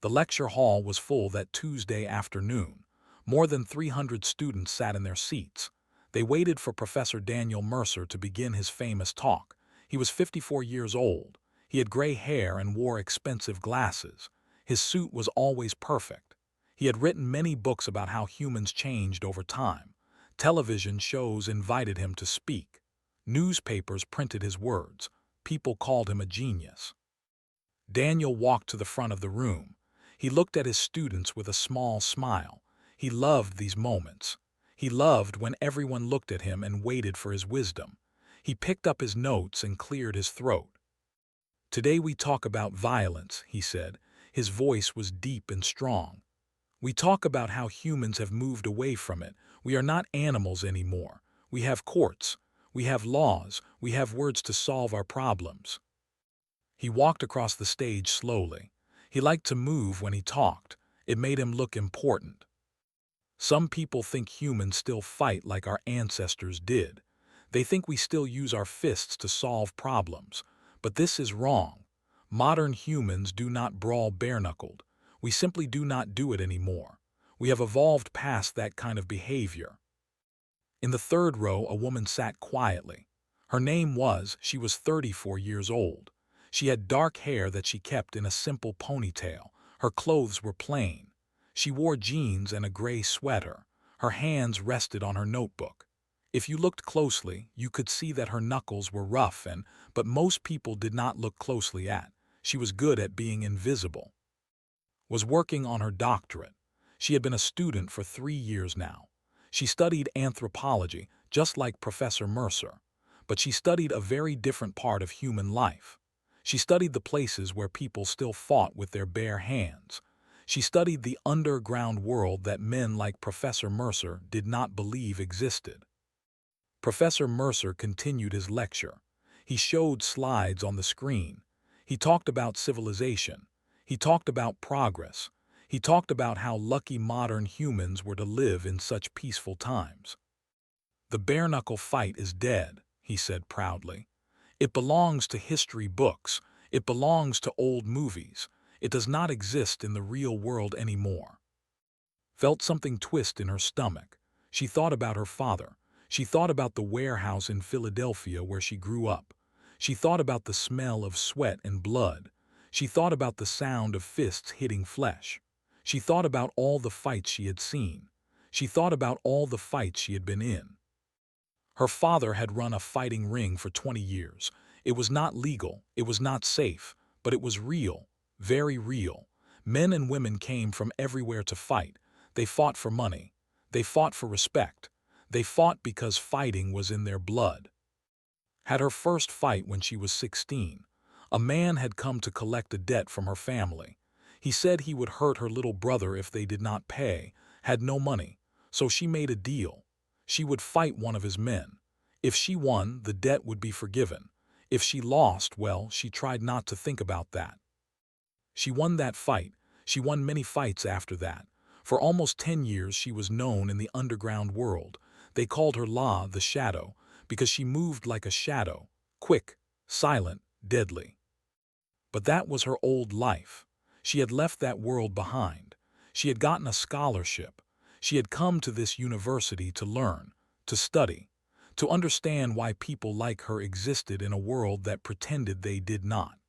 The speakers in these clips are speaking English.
The lecture hall was full that Tuesday afternoon. More than 300 students sat in their seats. They waited for Professor Daniel Mercer to begin his famous talk. He was 54 years old. He had gray hair and wore expensive glasses. His suit was always perfect. He had written many books about how humans changed over time. Television shows invited him to speak. Newspapers printed his words. People called him a genius. Daniel walked to the front of the room. He looked at his students with a small smile. He loved these moments. He loved when everyone looked at him and waited for his wisdom. He picked up his notes and cleared his throat. "Today we talk about violence," he said. His voice was deep and strong. "We talk about how humans have moved away from it. We are not animals anymore. We have courts. We have laws. We have words to solve our problems." He walked across the stage slowly. He liked to move when he talked. It made him look important. "Some people think humans still fight like our ancestors did. They think we still use our fists to solve problems. But this is wrong. Modern humans do not brawl bare-knuckled. We simply do not do it anymore. We have evolved past that kind of behavior." In the third row, a woman sat quietly. She was 34 years old. She had dark hair that she kept in a simple ponytail. Her clothes were plain. She wore jeans and a gray sweater. Her hands rested on her notebook. If you looked closely, you could see that her knuckles were rough but most people did not look closely at. She was good at being invisible. Was working on her doctorate. She had been a student for 3 years now. She studied anthropology, just like Professor Mercer. But she studied a very different part of human life. She studied the places where people still fought with their bare hands. She studied the underground world that men like Professor Mercer did not believe existed. Professor Mercer continued his lecture. He showed slides on the screen. He talked about civilization. He talked about progress. He talked about how lucky modern humans were to live in such peaceful times. "The bare-knuckle fight is dead," he said proudly. "It belongs to history books. It belongs to old movies. It does not exist in the real world anymore." Felt something twist in her stomach. She thought about her father. She thought about the warehouse in Philadelphia where she grew up. She thought about the smell of sweat and blood. She thought about the sound of fists hitting flesh. She thought about all the fights she had seen. She thought about all the fights she had been in. Her father had run a fighting ring for 20 years. It was not legal, it was not safe, but it was real, very real. Men and women came from everywhere to fight. They fought for money. They fought for respect. They fought because fighting was in their blood. Had her first fight when she was 16. A man had come to collect a debt from her family. He said he would hurt her little brother if they did not pay, had no money, so she made a deal. She would fight one of his men. If she won, the debt would be forgiven. If she lost, well, she tried not to think about that. She won that fight. She won many fights after that. For almost 10 years she was known in the underground world. They called her La, the Shadow, because she moved like a shadow, quick, silent, deadly. But that was her old life. She had left that world behind. She had gotten a scholarship. She had come to this university to learn, to study, to understand why people like her existed in a world that pretended they did not.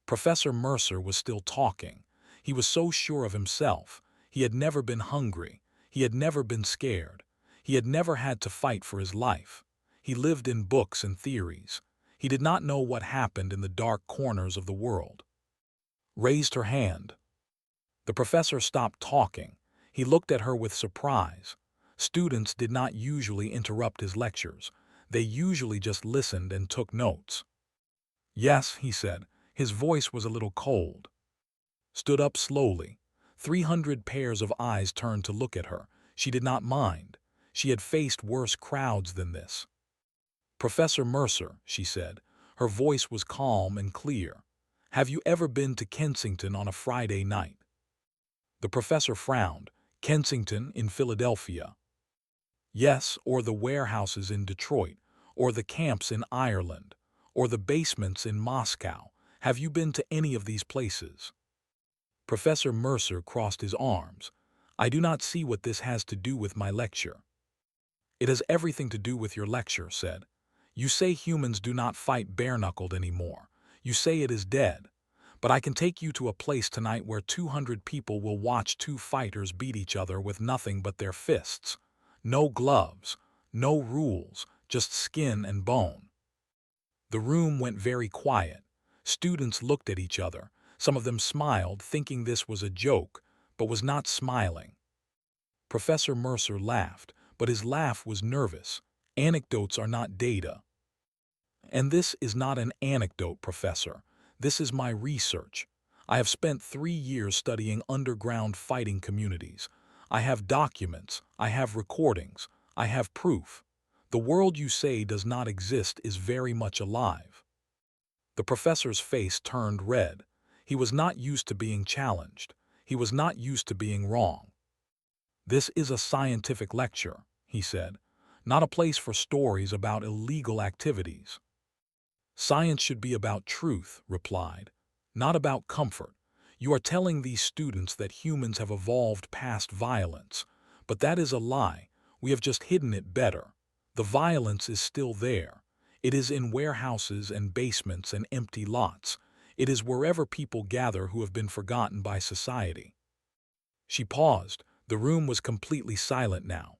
Professor Mercer was still talking. He was so sure of himself. He had never been hungry. He had never been scared. He had never had to fight for his life. He lived in books and theories. He did not know what happened in the dark corners of the world. Raised her hand. The professor stopped talking. He looked at her with surprise. Students did not usually interrupt his lectures. They usually just listened and took notes. "Yes," he said. His voice was a little cold. Stood up slowly. 300 pairs of eyes turned to look at her. She did not mind. She had faced worse crowds than this. "Professor Mercer," she said. Her voice was calm and clear. "Have you ever been to Kensington on a Friday night?" The professor frowned. "Kensington in Philadelphia." "Yes, or the warehouses in Detroit, or the camps in Ireland, or the basements in Moscow. Have you been to any of these places?" Professor Mercer crossed his arms. "I do not see what this has to do with my lecture." "It has everything to do with your lecture," said. "You say humans do not fight bare-knuckled anymore. You say it is dead. But I can take you to a place tonight where 200 people will watch two fighters beat each other with nothing but their fists. No gloves, no rules, just skin and bone." The room went very quiet. Students looked at each other. Some of them smiled, thinking this was a joke, but was not smiling. Professor Mercer laughed, but his laugh was nervous. "Anecdotes are not data." "And this is not an anecdote, Professor. This is my research. I have spent 3 years studying underground fighting communities. I have documents, I have recordings, I have proof. The world you say does not exist is very much alive." The professor's face turned red. He was not used to being challenged. He was not used to being wrong. "This is a scientific lecture," he said, "not a place for stories about illegal activities." "Science should be about truth," replied, "not about comfort. You are telling these students that humans have evolved past violence, but that is a lie. We have just hidden it better. The violence is still there. It is in warehouses and basements and empty lots. It is wherever people gather who have been forgotten by society." She paused. The room was completely silent now.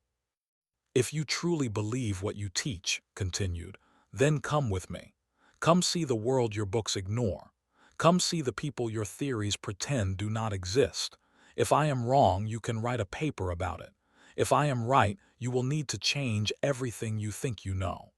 "If you truly believe what you teach," continued, "then come with me. Come see the world your books ignore. Come see the people your theories pretend do not exist. If I am wrong, you can write a paper about it. If I am right, you will need to change everything you think you know."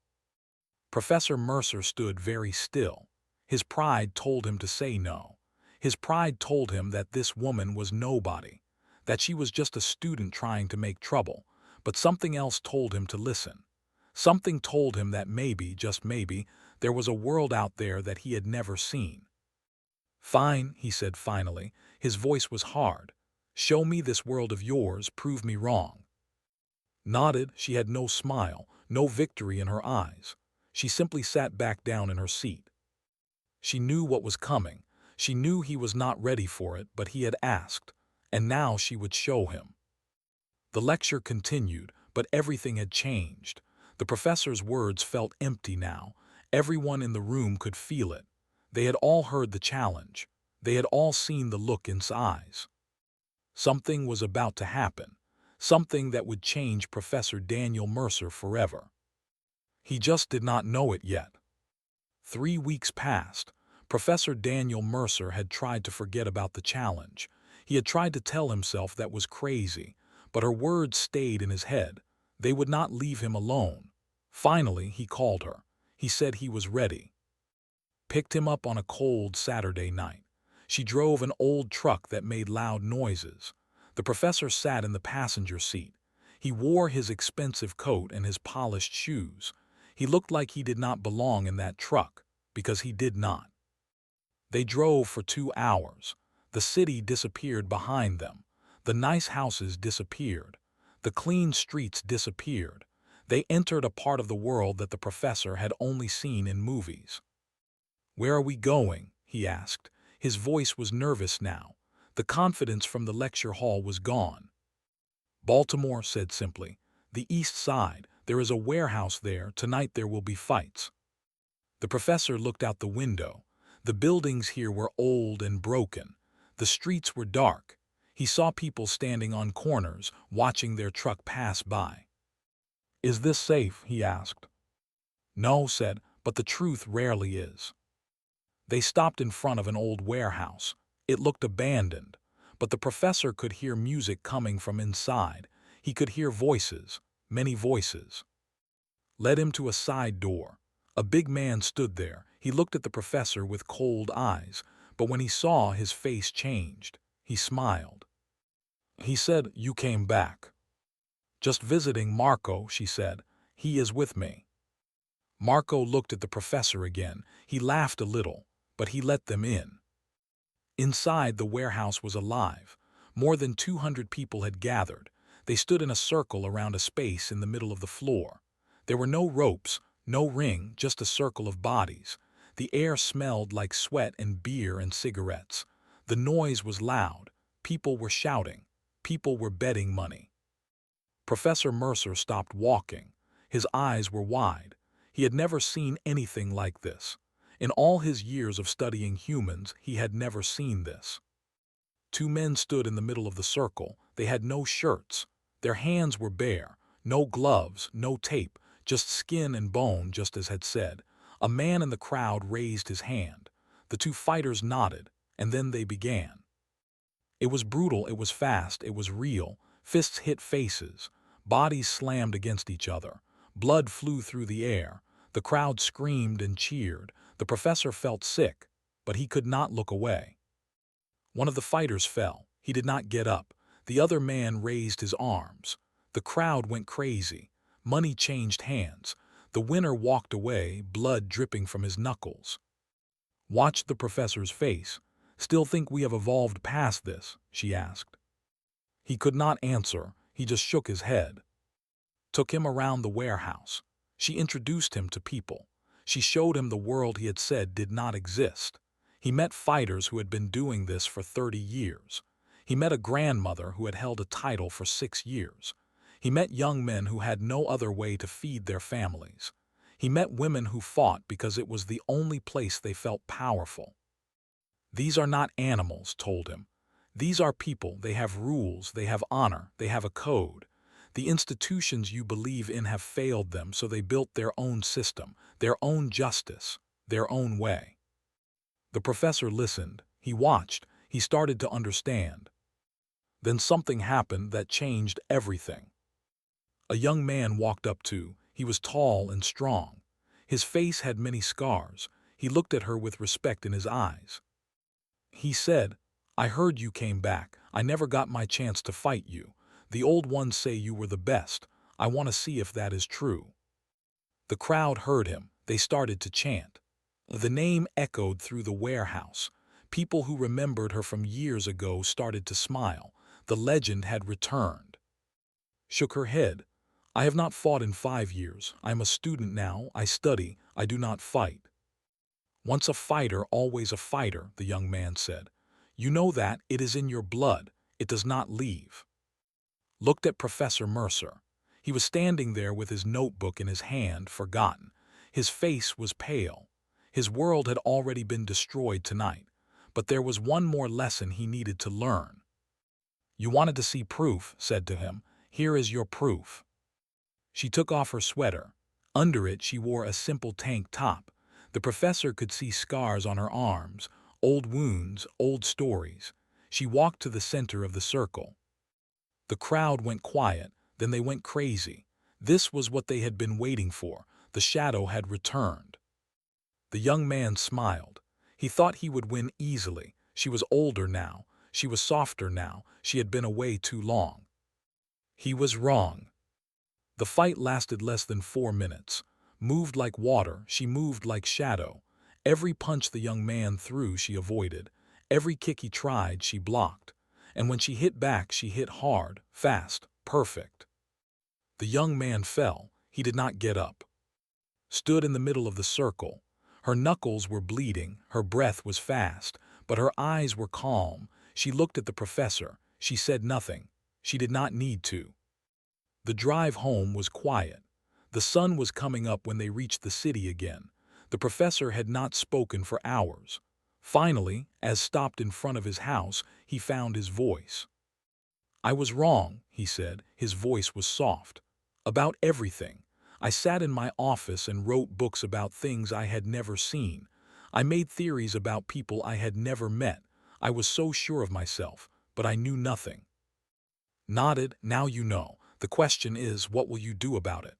Professor Mercer stood very still. His pride told him to say no. His pride told him that this woman was nobody, that she was just a student trying to make trouble, but something else told him to listen. Something told him that maybe, just maybe, there was a world out there that he had never seen. "Fine," he said finally. His voice was hard. "Show me this world of yours, prove me wrong." Nodded, she had no smile, no victory in her eyes. She simply sat back down in her seat. She knew what was coming. She knew he was not ready for it, but he had asked, and now she would show him. The lecture continued, but everything had changed. The professor's words felt empty now. Everyone in the room could feel it. They had all heard the challenge. They had all seen the look in his eyes. Something was about to happen. Something that would change Professor Daniel Mercer forever. He just did not know it yet. 3 weeks passed. Professor Daniel Mercer had tried to forget about the challenge. He had tried to tell himself that was crazy, but her words stayed in his head. They would not leave him alone. Finally, he called her. He said he was ready. Picked him up on a cold Saturday night. She drove an old truck that made loud noises. The professor sat in the passenger seat. He wore his expensive coat and his polished shoes. He looked like he did not belong in that truck, because he did not. They drove for 2 hours. The city disappeared behind them. The nice houses disappeared. The clean streets disappeared. They entered a part of the world that the professor had only seen in movies. "Where are we going?" he asked. His voice was nervous now. The confidence from the lecture hall was gone. "Baltimore," said simply. "The East Side. There is a warehouse there. Tonight there will be fights." The professor looked out the window. The buildings here were old and broken. The streets were dark. He saw people standing on corners, watching their truck pass by. "Is this safe?" he asked. "No," said, "but the truth rarely is." They stopped in front of an old warehouse. It looked abandoned, but the professor could hear music coming from inside. He could hear voices, many voices. Led him to a side door. A big man stood there. He looked at the professor with cold eyes, but when he saw, his face changed. He smiled. He said, "You came back." "Just visiting Marco," she said. "He is with me." Marco looked at the professor again. He laughed a little, but he let them in. Inside, the warehouse was alive. More than 200 people had gathered. They stood in a circle around a space in the middle of the floor. There were no ropes, no ring, just a circle of bodies. The air smelled like sweat and beer and cigarettes. The noise was loud. People were shouting. People were betting money. Professor Mercer stopped walking. His eyes were wide. He had never seen anything like this. In all his years of studying humans, he had never seen this. Two men stood in the middle of the circle. They had no shirts. Their hands were bare. No gloves, no tape, just skin and bone, just as had said. A man in the crowd raised his hand. The two fighters nodded, and then they began. It was brutal, it was fast, it was real. Fists hit faces. Bodies slammed against each other. Blood flew through the air. The crowd screamed and cheered. The professor felt sick, but he could not look away. One of the fighters fell. He did not get up. The other man raised his arms. The crowd went crazy. Money changed hands. The winner walked away, blood dripping from his knuckles. Watched the professor's face. "Still think we have evolved past this?" she asked. He could not answer. He just shook his head. Took him around the warehouse. She introduced him to people. She showed him the world he had said did not exist. He met fighters who had been doing this for 30 years. He met a grandmother who had held a title for 6 years. He met young men who had no other way to feed their families. He met women who fought because it was the only place they felt powerful. "These are not animals," told him. "These are people. They have rules, they have honor, they have a code. The institutions you believe in have failed them, so they built their own system, their own justice, their own way." The professor listened. He watched. He started to understand. Then something happened that changed everything. A young man walked up to. He was tall and strong. His face had many scars. He looked at her with respect in his eyes. He said, "I heard you came back. I never got my chance to fight you. The old ones say you were the best. I want to see if that is true." The crowd heard him. They started to chant. The name echoed through the warehouse. People who remembered her from years ago started to smile. The legend had returned. Shook her head. "I have not fought in 5 years. I am a student now. I study. I do not fight." "Once a fighter, always a fighter," the young man said. "You know that. It is in your blood. It does not leave." Looked at Professor Mercer. He was standing there with his notebook in his hand, forgotten. His face was pale. His world had already been destroyed tonight. But there was one more lesson he needed to learn. "You wanted to see proof," said to him. "Here is your proof." She took off her sweater. Under it she wore a simple tank top. The professor could see scars on her arms, old wounds, old stories. She walked to the center of the circle. The crowd went quiet, then they went crazy. This was what they had been waiting for. The shadow had returned. The young man smiled. He thought he would win easily. She was older now. She was softer now. She had been away too long. He was wrong. The fight lasted less than 4 minutes. Moved like water, she moved like shadow. Every punch the young man threw, she avoided. Every kick he tried, she blocked. And when she hit back, she hit hard, fast, perfect. The young man fell. He did not get up. Stood in the middle of the circle. Her knuckles were bleeding, her breath was fast, but her eyes were calm. She looked at the professor. She said nothing. She did not need to. The drive home was quiet. The sun was coming up when they reached the city again. The professor had not spoken for hours. Finally, as stopped in front of his house, he found his voice. "I was wrong," he said. His voice was soft. "About everything. I sat in my office and wrote books about things I had never seen. I made theories about people I had never met. I was so sure of myself, but I knew nothing." Nodded. "Now you know. The question is, what will you do about it?"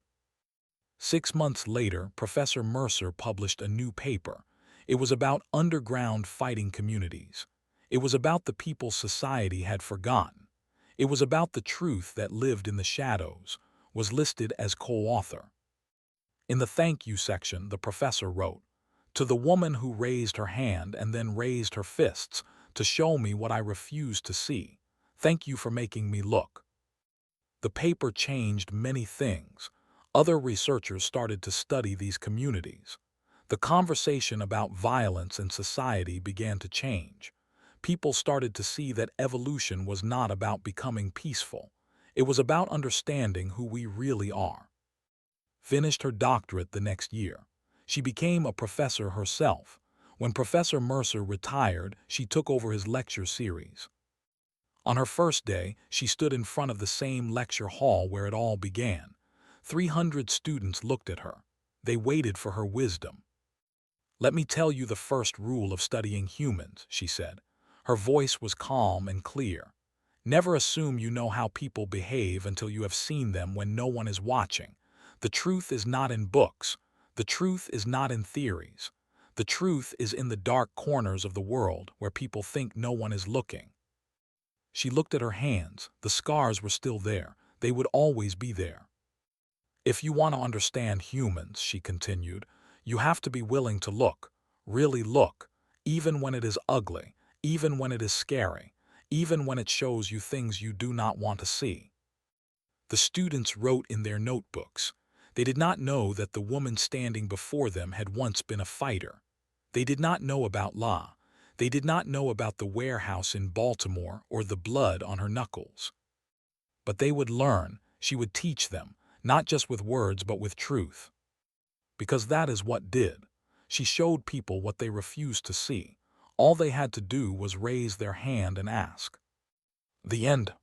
6 months later, Professor Mercer published a new paper. It was about underground fighting communities. It was about the people society had forgotten. It was about the truth that lived in the shadows, was listed as co-author. In the thank you section, the professor wrote, "To the woman who raised her hand and then raised her fists to show me what I refused to see, thank you for making me look." The paper changed many things. Other researchers started to study these communities. The conversation about violence in society began to change. People started to see that evolution was not about becoming peaceful. It was about understanding who we really are. Finished her doctorate the next year. She became a professor herself. When Professor Mercer retired, she took over his lecture series. On her first day, she stood in front of the same lecture hall where it all began. 300 students looked at her. They waited for her wisdom. "Let me tell you the first rule of studying humans," she said. Her voice was calm and clear. "Never assume you know how people behave until you have seen them when no one is watching. The truth is not in books. The truth is not in theories. The truth is in the dark corners of the world where people think no one is looking." She looked at her hands. The scars were still there. They would always be there. "If you want to understand humans," she continued, "you have to be willing to look, really look, even when it is ugly, even when it is scary, even when it shows you things you do not want to see." The students wrote in their notebooks. They did not know that the woman standing before them had once been a fighter. They did not know about La. They did not know about the warehouse in Baltimore or the blood on her knuckles. But they would learn. She would teach them, not just with words but with truth. Because that is what did. She showed people what they refused to see. All they had to do was raise their hand and ask. The end.